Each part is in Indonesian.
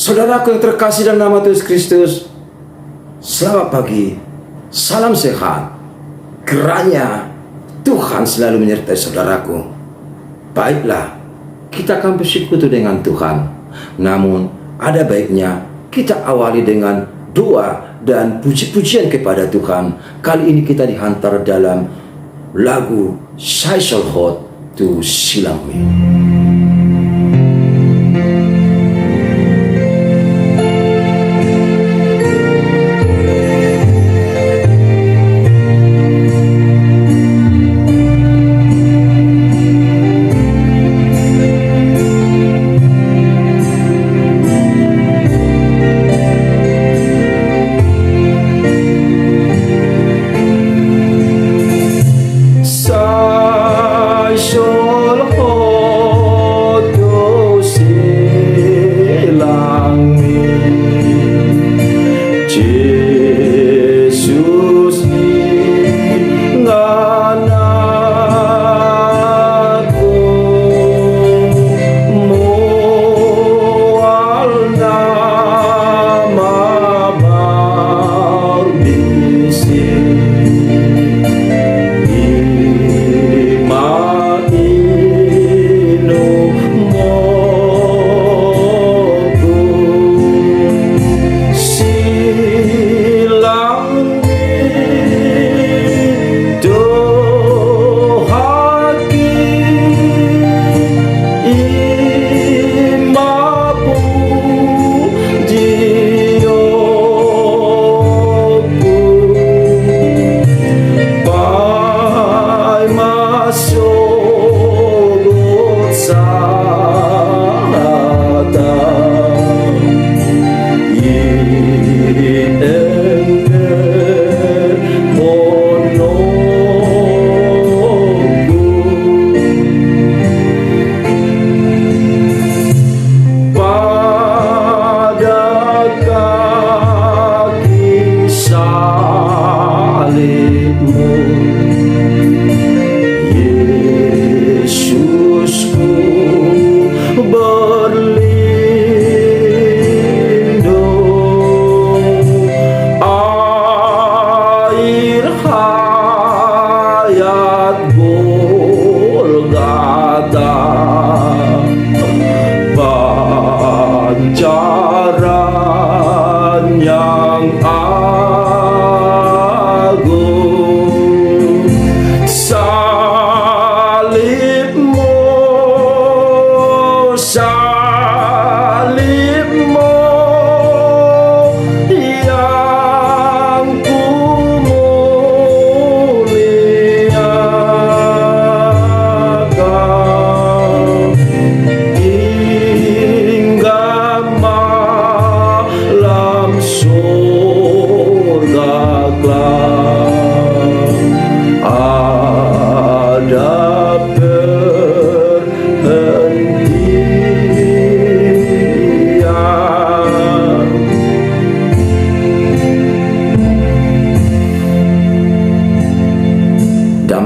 Saudaraku yang terkasih dalam nama Tuhan Yesus Kristus, selamat pagi, salam sehat. Kiranya Tuhan selalu menyertai saudaraku. Baiklah, kita akan bersekutu dengan Tuhan. Namun ada baiknya kita awali dengan doa dan puji-pujian kepada Tuhan. Kali ini kita dihantar dalam lagu I Shall Hold to Silang Me.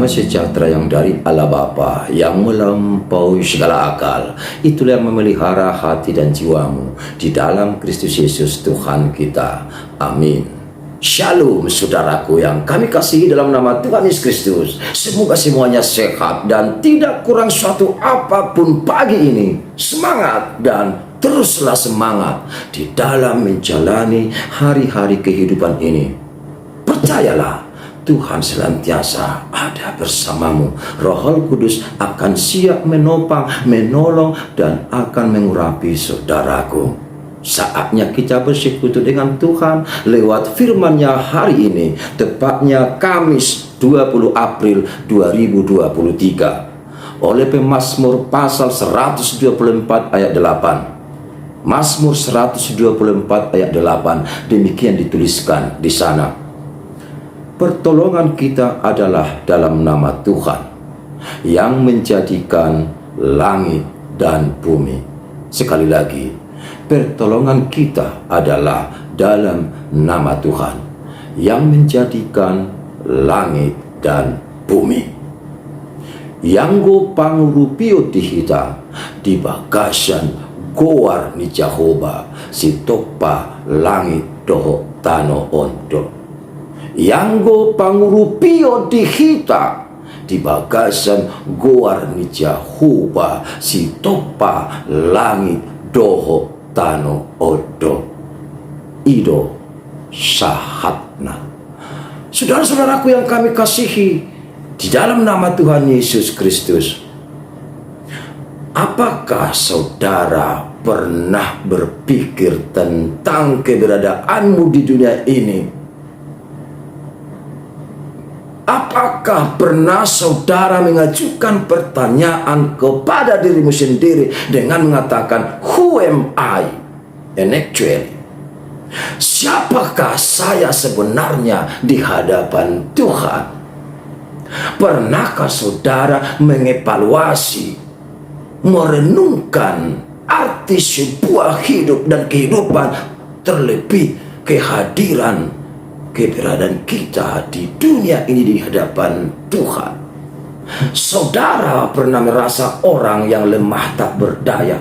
Sejahtera yang dari Allah Bapa yang melampaui segala akal, itulah yang memelihara hati dan jiwamu di dalam Kristus Yesus Tuhan kita. Amin. Shalom saudaraku yang kami kasihi dalam nama Tuhan Yesus Kristus. Semoga semuanya sehat dan tidak kurang suatu apapun pagi ini. Semangat dan teruslah semangat di dalam menjalani hari-hari kehidupan ini. Percayalah, Tuhan senantiasa ada bersamamu. Roh Kudus akan siap menopang, menolong, dan akan mengurapi saudaraku. Saatnya kita bersekutu dengan Tuhan lewat firman-Nya hari ini, tepatnya Kamis 20 April 2023. Oleh pemazmur pasal 124 ayat 8. Mazmur 124 ayat 8, demikian dituliskan di sana. Pertolongan kita adalah dalam nama Tuhan yang menjadikan langit dan bumi. Sekali lagi, pertolongan kita adalah dalam nama Tuhan yang menjadikan langit dan bumi. Yang go pangurupio tihita di bagasan goar ni Jehovah si topa langit doho tano ondo. Yanggo pangurupio di hita di bagasan goar ni Jehovah si topa langit doho tano ondo. Ido sahatna. Saudara-saudaraku yang kami kasihi, di dalam nama Tuhan Yesus Kristus, apakah saudara pernah berpikir tentang keberadaanmu di dunia ini? Apakah pernah saudara mengajukan pertanyaan kepada dirimu sendiri dengan mengatakan, who am I? And actually, siapakah saya sebenarnya di hadapan Tuhan? Pernahkah saudara mengevaluasi, merenungkan arti sebuah hidup dan kehidupan, terlebih kehadiran keberadaan kita di dunia ini di hadapan Tuhan? Saudara pernah merasa orang yang lemah tak berdaya?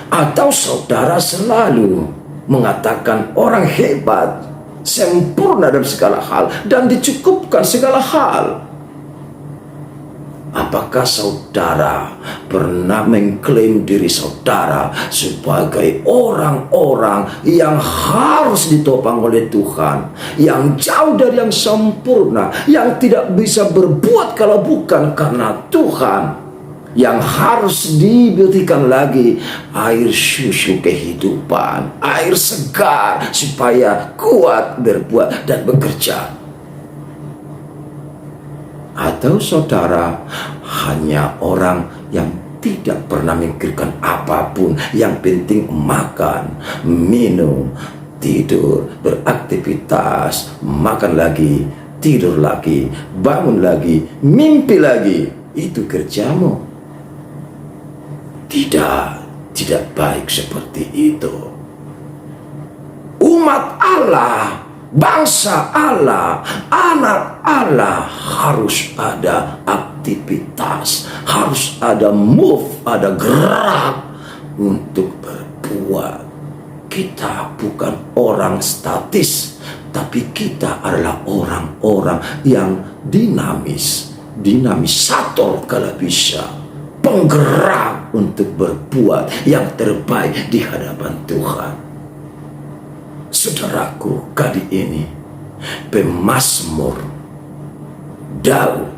Atau saudara selalu mengatakan orang hebat, sempurna dalam segala hal, dan dicukupkan segala hal? Apakah saudara pernah mengklaim diri saudara sebagai orang-orang yang harus ditopang oleh Tuhan, yang jauh dari yang sempurna, yang tidak bisa berbuat kalau bukan karena Tuhan, yang harus diberikan lagi air susu kehidupan, air segar supaya kuat berbuat dan bekerja? Atau saudara hanya orang yang tidak pernah memikirkan apapun, yang penting makan, minum, tidur, beraktivitas, makan lagi, tidur lagi, bangun lagi, mimpi lagi? Itu kerjamu? Tidak baik seperti itu. Umat Allah, bangsa Allah, anak Allah harus ada aktivitas, harus ada move, ada gerak untuk berbuat. Kita bukan orang statis, tapi kita adalah orang-orang yang dinamisator kalau bisa, penggerak untuk berbuat yang terbaik di hadapan Tuhan. Saudaraku, kali ini pemazmur Daud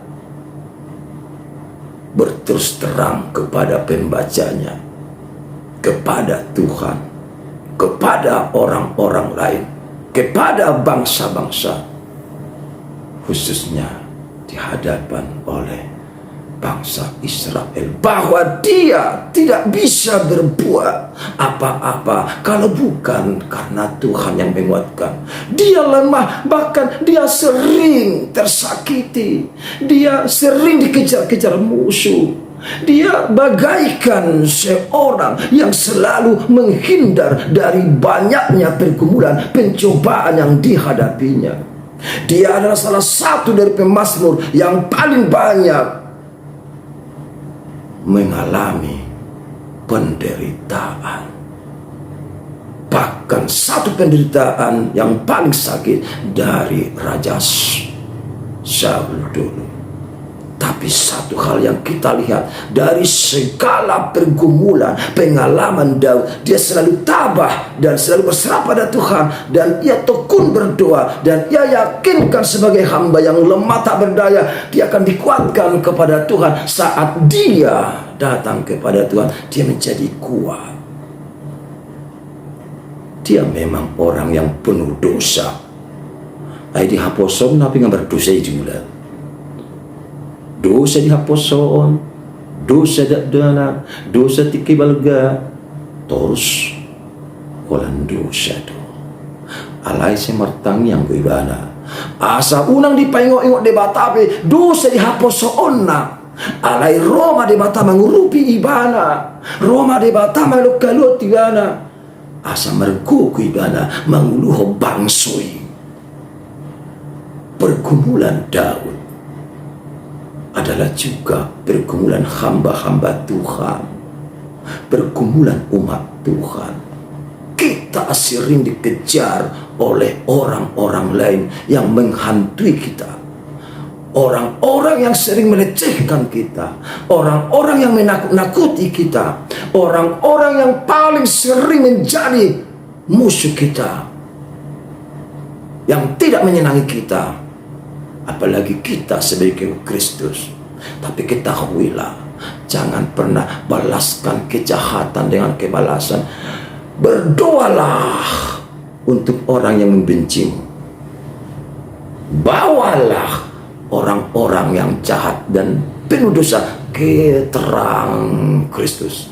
berterus terang kepada pembacanya, kepada Tuhan, kepada orang-orang lain, kepada bangsa-bangsa, khususnya di hadapan oleh bangsa Israel, bahwa dia tidak bisa berbuat apa-apa kalau bukan karena Tuhan yang menguatkan. Dia lemah, bahkan dia sering tersakiti, dia sering dikejar-kejar musuh. Dia bagaikan seorang yang selalu menghindar dari banyaknya pergumulan, pencobaan yang dihadapinya. Dia adalah salah satu dari pemazmur yang paling banyak mengalami penderitaan. Bahkan satu penderitaan yang paling sakit dari Raja Saul dulu. Tapi satu hal yang kita lihat dari segala pergumulan, pengalaman Daud, dia selalu tabah dan selalu berserah pada Tuhan, dan ia tekun berdoa, dan ia yakinkan sebagai hamba yang lemah tak berdaya, dia akan dikuatkan kepada Tuhan. Saat dia datang kepada Tuhan, dia menjadi kuat. Dia memang orang yang penuh dosa. Ay dihaposon napi nga berdosa juga. Dosa dihaposon, dosa dakdana, dosa tikibalga, terus walang dosa do. Alay si martang yang kuibana. Asa unang dipaingok-ingok de batape, dosa dihaposon na. Alay Roma de bata mangurupi ibana, Roma de bata malukkalot ibana. Asa mergo kuibana manguluho bangsoy. Pergumulan Daud adalah juga pergumulan hamba-hamba Tuhan. pergumulan umat Tuhan. Kita sering dikejar oleh orang-orang lain yang menghantui kita. Orang-orang yang sering melecehkan kita, orang-orang yang menakut-nakuti kita, orang-orang yang paling sering menjadi musuh kita, yang tidak menyenangi kita, apalagi kita sebagai Kristus. Tapi ketahuilah, jangan pernah balaskan kejahatan dengan kebalasan. Berdoalah untuk orang yang membencimu. Bawalah orang-orang yang jahat dan penuh dosa ke terang Kristus.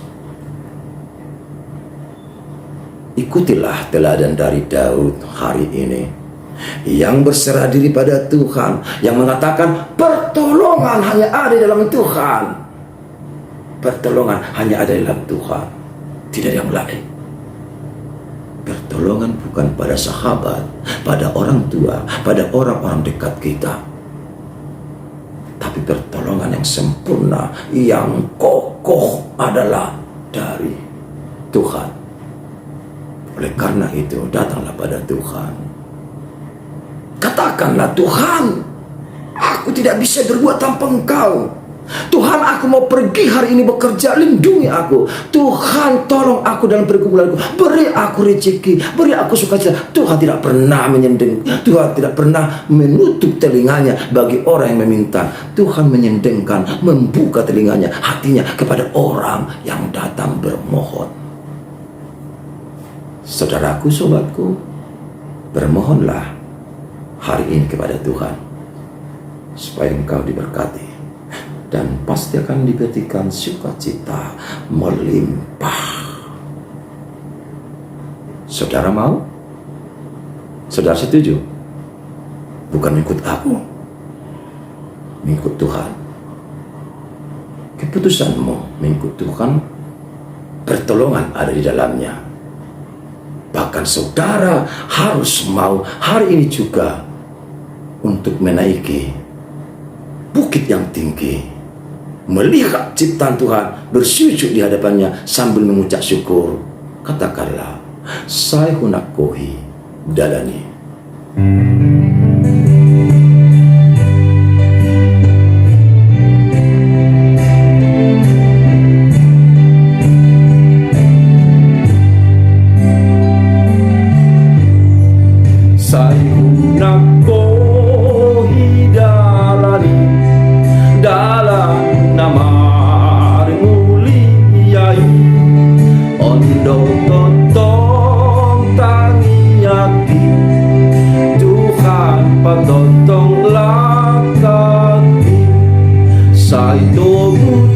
Ikutilah teladan dari Daud hari ini, yang berserah diri pada Tuhan, yang mengatakan pertolongan hanya ada dalam Tuhan. Pertolongan hanya ada dalam Tuhan, tidak yang lain. Pertolongan bukan pada sahabat, pada orang tua, pada orang-orang dekat kita, tapi pertolongan yang sempurna, yang kokoh adalah dari Tuhan. Oleh karena itu, datanglah pada Tuhan. Katakanlah, Tuhan, aku tidak bisa berbuat tanpa Engkau. Tuhan, aku mau pergi hari ini bekerja, lindungi aku. Tuhan, tolong aku dalam pergumulanku. Beri aku rezeki, beri aku sukacita. Tuhan tidak pernah menyendeng, Tuhan tidak pernah menutup telinganya bagi orang yang meminta. Tuhan menyendengkan, membuka telinganya, hatinya kepada orang yang datang bermohon. Saudaraku, sobatku, bermohonlah hari ini kepada Tuhan supaya engkau diberkati, dan pasti akan diberikan sukacita melimpah. Saudara mau? Saudara setuju? Bukan mengikut aku, mengikut Tuhan. Keputusanmu mengikut Tuhan, pertolongan ada di dalamnya. Bahkan saudara harus mau hari ini juga untuk menaiki bukit yang tinggi, melihat ciptaan Tuhan, bersujud di hadapannya sambil mengucap syukur. Katakanlah, saya hendak kohi dalani. Saya hendak kohi dalani dalam nama muliai, ondo totong tangiati, Tuhan patotong lakati, sai togu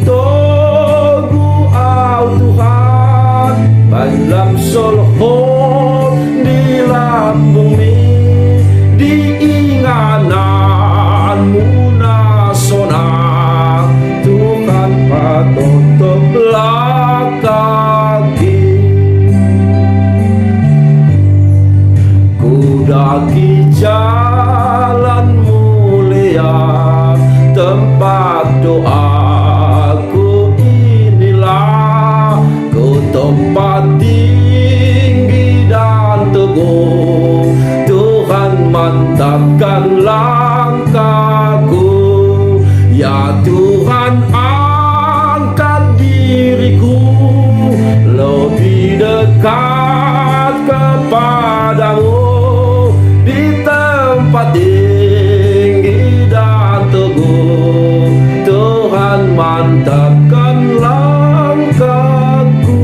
au Tuhan, balam solho di lambung mi, diingananmu nasona, Tuhan patotong lakati. Kudaki jalan mulia, tempat doaku inilah, ku tempat tinggi dan teguh, Tuhan mantapkan langkahku. Ya Tuhan, angkat diriku lebih dekat kepadamu, di tempat tinggi dan teguh, Tuhan mantapkan langkahku.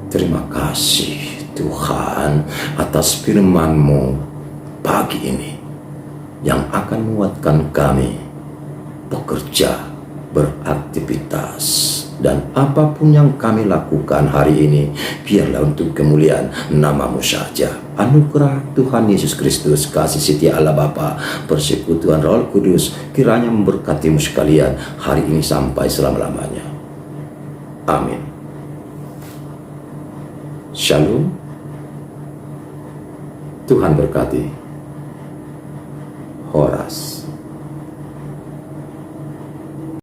Terima kasih Tuhan atas firman-Mu pagi ini, yang akan menguatkan kami bekerja, beraktivitas, dan apapun yang kami lakukan hari ini, biarlah untuk kemuliaan nama-Mu saja. Anugerah Tuhan Yesus Kristus, kasih setia Allah Bapa, persekutuan Roh Kudus, kiranya memberkatimu sekalian hari ini sampai selama-lamanya. Amin. Shalom. Tuhan berkati. Horas.